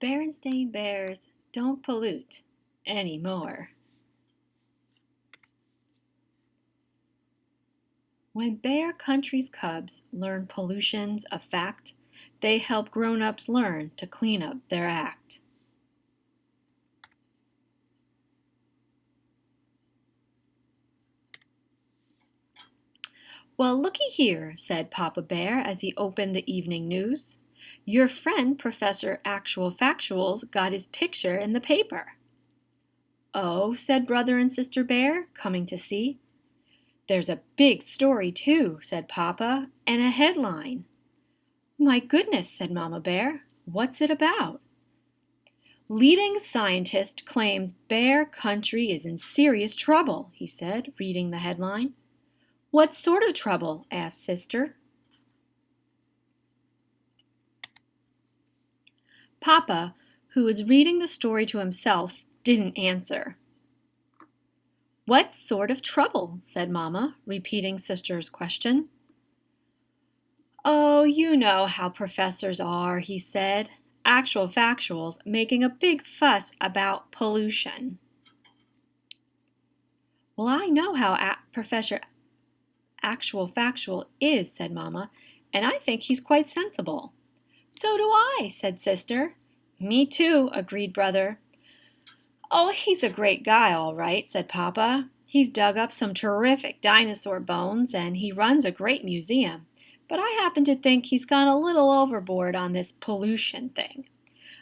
Berenstain bears don't pollute anymore. When Bear Country's cubs learn pollution's a fact, they help grown-ups learn to clean up their act. Well, looky here, said Papa Bear as he opened the evening news. Your friend, Professor Actual Factuals, got his picture in the paper. Oh, said Brother and Sister Bear, coming to see. There's a big story, too, said Papa, and a headline. My goodness, said Mama Bear. What's it about? Leading scientist claims Bear Country is in serious trouble, he said, reading the headline. What sort of trouble? Asked Sister. Papa, who was reading the story to himself, didn't answer. What sort of trouble? Said Mama, repeating Sister's question. Oh, you know how professors are, he said. Actual factuals making a big fuss about pollution. Well, I know how Professor Actual Factual is, said Mama, and I think he's quite sensible. So do I, said Sister. Me too, agreed Brother. Oh, he's a great guy, all right, said Papa. He's dug up some terrific dinosaur bones, and he runs a great museum. But I happen to think he's gone a little overboard on this pollution thing.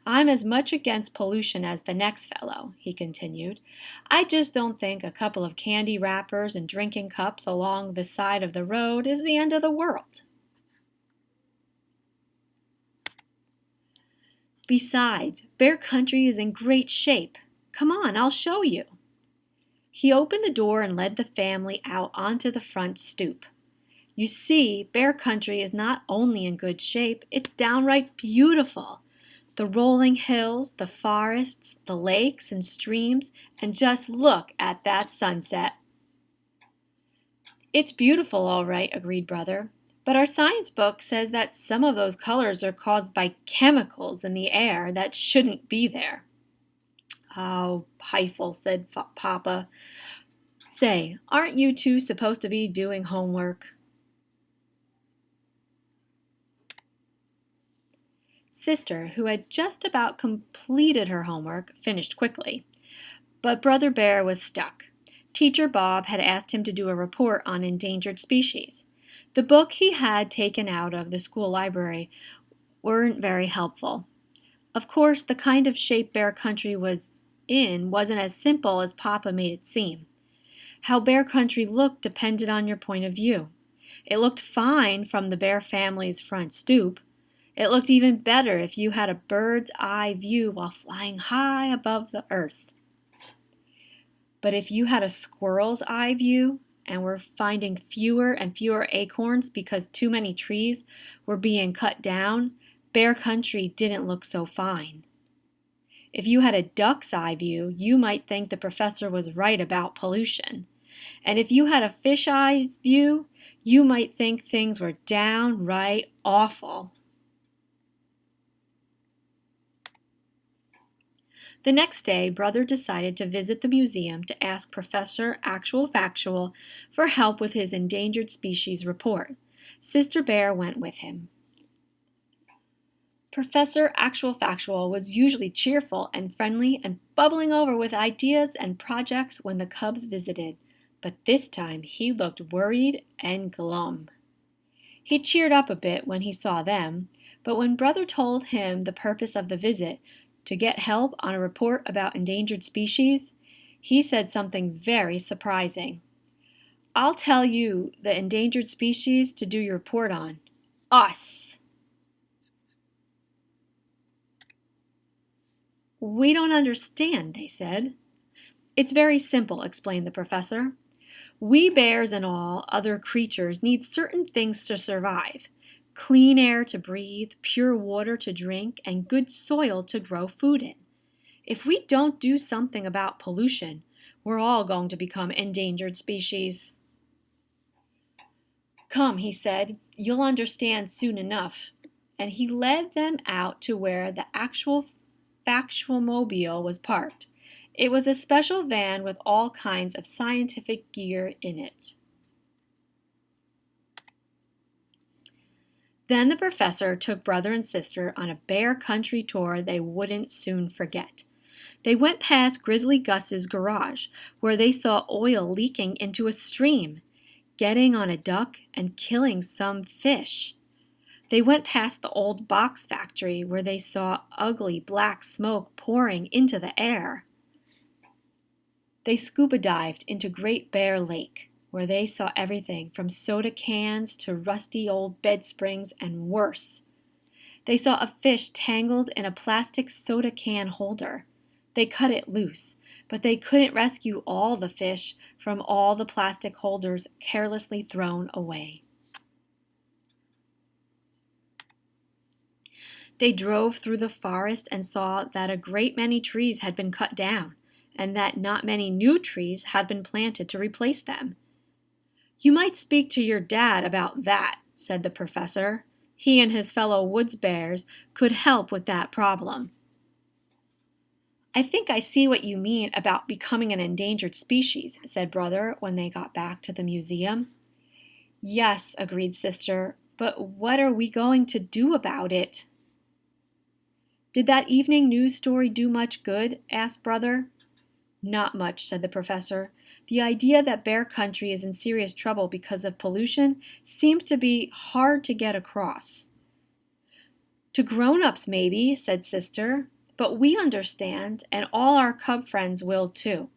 I'm as much against pollution as the next fellow, he continued. I just don't think a couple of candy wrappers and drinking cups along the side of the road is the end of the world. Besides, Bear Country is in great shape. Come on, I'll show you. He opened the door and led the family out onto the front stoop. You see, Bear Country is not only in good shape, it's downright beautiful. The rolling hills, the forests, the lakes and streams, and just look at that sunset. It's beautiful, all right, agreed Brother. But our science book says that some of those colors are caused by chemicals in the air that shouldn't be there. Oh, Heifel, said Papa. Say, aren't you two supposed to be doing homework? Sister, who had just about completed her homework, finished quickly. But Brother Bear was stuck. Teacher Bob had asked him to do a report on endangered species. The book he had taken out of the school library weren't very helpful. Of course, the kind of shape Bear Country was in wasn't as simple as Papa made it seem. How Bear Country looked depended on your point of view. It looked fine from the Bear family's front stoop. It looked even better if you had a bird's eye view while flying high above the earth. But if you had a squirrel's eye view and were finding fewer and fewer acorns because too many trees were being cut down, Bear Country didn't look so fine. If you had a duck's eye view, you might think the professor was right about pollution. And if you had a fish eye's view, you might think things were downright awful. The next day, Brother decided to visit the museum to ask Professor Actual Factual for help with his endangered species report. Sister Bear went with him. Professor Actual Factual was usually cheerful and friendly and bubbling over with ideas and projects when the cubs visited, but this time he looked worried and glum. He cheered up a bit when he saw them, but when Brother told him the purpose of the visit, to get help on a report about endangered species, he said something very surprising. I'll tell you the endangered species to do your report on. Us. We don't understand, they said. It's very simple, explained the professor. We bears and all other creatures need certain things to survive. Clean air to breathe, pure water to drink, and good soil to grow food in. If we don't do something about pollution, we're all going to become endangered species. Come, he said, you'll understand soon enough. And he led them out to where the actual Factual-mobile was parked. It was a special van with all kinds of scientific gear in it. Then the professor took brother and sister on a bear country tour they wouldn't soon forget. They went past Grizzly Gus's garage, where they saw oil leaking into a stream, getting on a duck and killing some fish. They went past the old box factory, where they saw ugly black smoke pouring into the air. They scuba dived into Great Bear Lake, where they saw everything from soda cans to rusty old bed springs and worse. They saw a fish tangled in a plastic soda can holder. They cut it loose, but they couldn't rescue all the fish from all the plastic holders carelessly thrown away. They drove through the forest and saw that a great many trees had been cut down, and that not many new trees had been planted to replace them. "You might speak to your dad about that," said the professor. "He and his fellow woods bears could help with that problem." "I think I see what you mean about becoming an endangered species," said brother when they got back to the museum. "Yes," agreed sister, "but what are we going to do about it?" "Did that evening news story do much good?" asked brother. "Not much," said the professor. "The idea that bear country is in serious trouble because of pollution seems to be hard to get across." "To grown-ups maybe," said sister, "but we understand, and all our cub friends will too,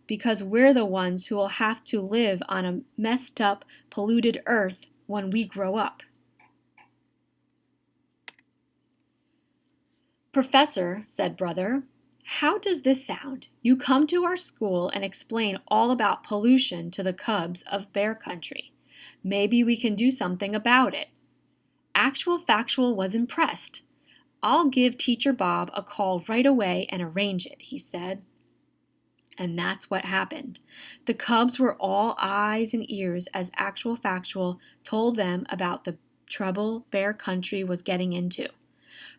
because we're the ones who will have to live on a messed up, polluted earth when we grow up." "Professor," said brother, "how does this sound? You come to our school and explain all about pollution to the cubs of bear country. Maybe we can do something about it." Actual Factual was impressed. "I'll give Teacher Bob a call right away and arrange it," he said. And that's what happened. The cubs were all eyes and ears as Actual Factual told them about the trouble bear country was getting into.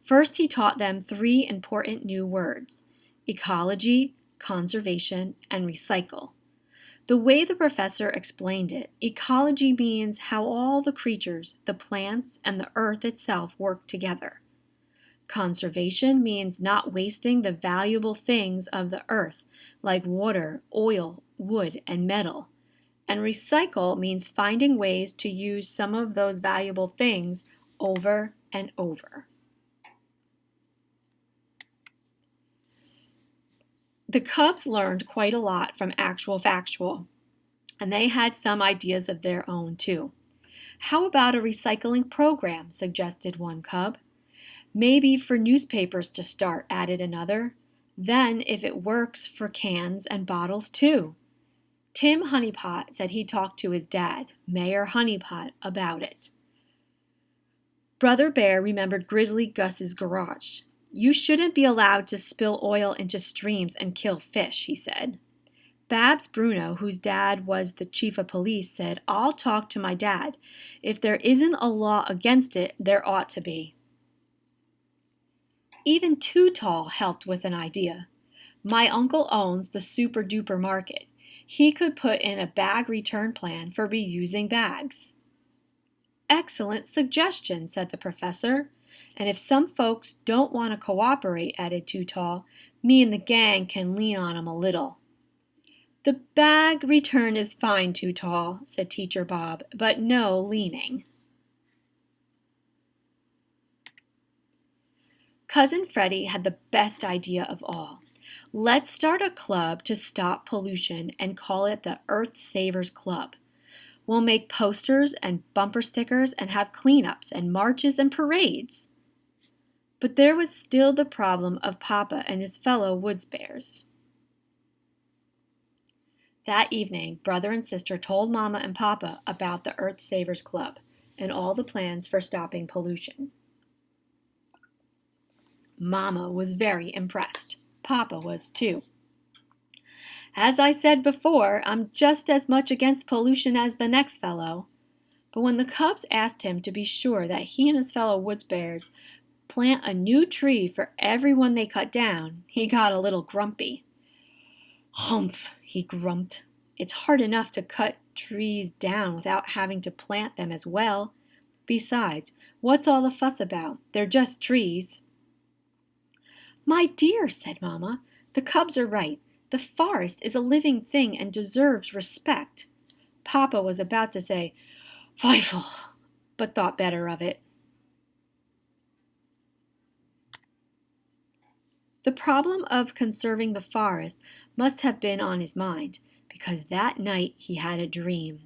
First, he taught them 3 important new words: ecology, conservation, and recycle. The way the professor explained it, ecology means how all the creatures, the plants, and the earth itself work together. Conservation means not wasting the valuable things of the earth, like water, oil, wood, and metal. And recycle means finding ways to use some of those valuable things over and over. The cubs learned quite a lot from Actual Factual, and they had some ideas of their own too. "How about a recycling program?" suggested one cub. "Maybe for newspapers to start," added another. "Then if it works, for cans and bottles too." Tim Honeypot said he talked to his dad, Mayor Honeypot, about it. Brother Bear remembered Grizzly Gus's garage. "You shouldn't be allowed to spill oil into streams and kill fish," he said. Babs Bruno, whose dad was the chief of police, said, "I'll talk to my dad. If there isn't a law against it, there ought to be." Even Too Tall helped with an idea. "My uncle owns the Super Duper Market. He could put in a bag return plan for reusing bags." "Excellent suggestion," said the professor. "And if some folks don't want to cooperate," added Too Tall, "me and the gang can lean on 'em a little." "The bag return is fine, Too Tall," said Teacher Bob, "but no leaning." Cousin Freddie had the best idea of all. "Let's start a club to stop pollution and call it the Earth Savers Club. We'll make posters and bumper stickers and have cleanups and marches and parades." But there was still the problem of Papa and his fellow woods bears. That evening, brother and sister told Mama and Papa about the Earth Savers Club and all the plans for stopping pollution. Mama was very impressed. Papa was too. "As I said before, I'm just as much against pollution as the next fellow." But when the cubs asked him to be sure that he and his fellow woods bears plant a new tree for every one they cut down, he got a little grumpy. Humph, he grumped. It's hard enough to cut trees down without having to plant them as well. Besides, what's all the fuss about? They're just trees. My dear, said Mamma, the cubs are right. The forest is a living thing and deserves respect. Papa was about to say, Feifel, but thought better of it. The problem of conserving the forest must have been on his mind, because that night he had a dream.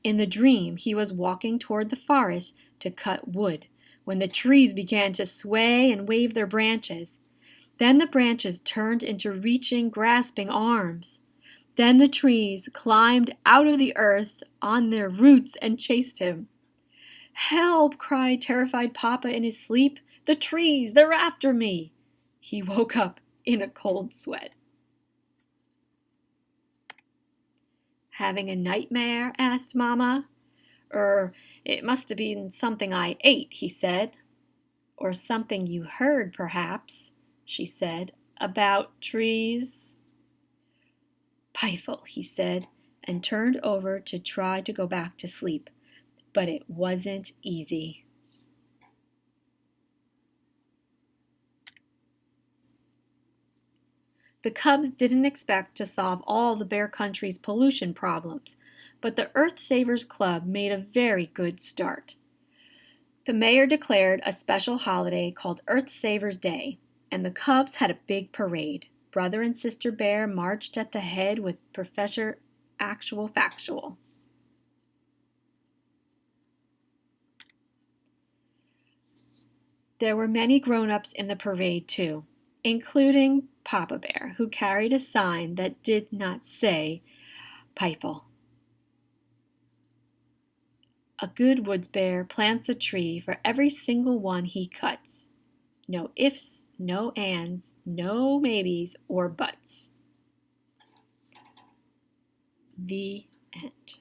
In the dream, he was walking toward the forest to cut wood, when the trees began to sway and wave their branches. Then the branches turned into reaching, grasping arms. Then the trees climbed out of the earth on their roots and chased him. Help! Cried terrified Papa in his sleep. The trees, they're after me! He woke up in a cold sweat. Having a nightmare? Asked Mamma. It must have been something I ate, he said. Or something you heard, perhaps, she said, about trees. Feifel, he said, and turned over to try to go back to sleep. But it wasn't easy. The cubs didn't expect to solve all the Bear Country's pollution problems, but the Earth Savers Club made a very good start. The mayor declared a special holiday called Earth Savers Day, and the cubs had a big parade. Brother and Sister Bear marched at the head with Professor Actual Factual. There were many grown-ups in the parade, too, including Papa Bear, who carried a sign that did not say Feifel. A good woods bear plants a tree for every single one he cuts. No ifs, no ands, no maybes or buts. The end.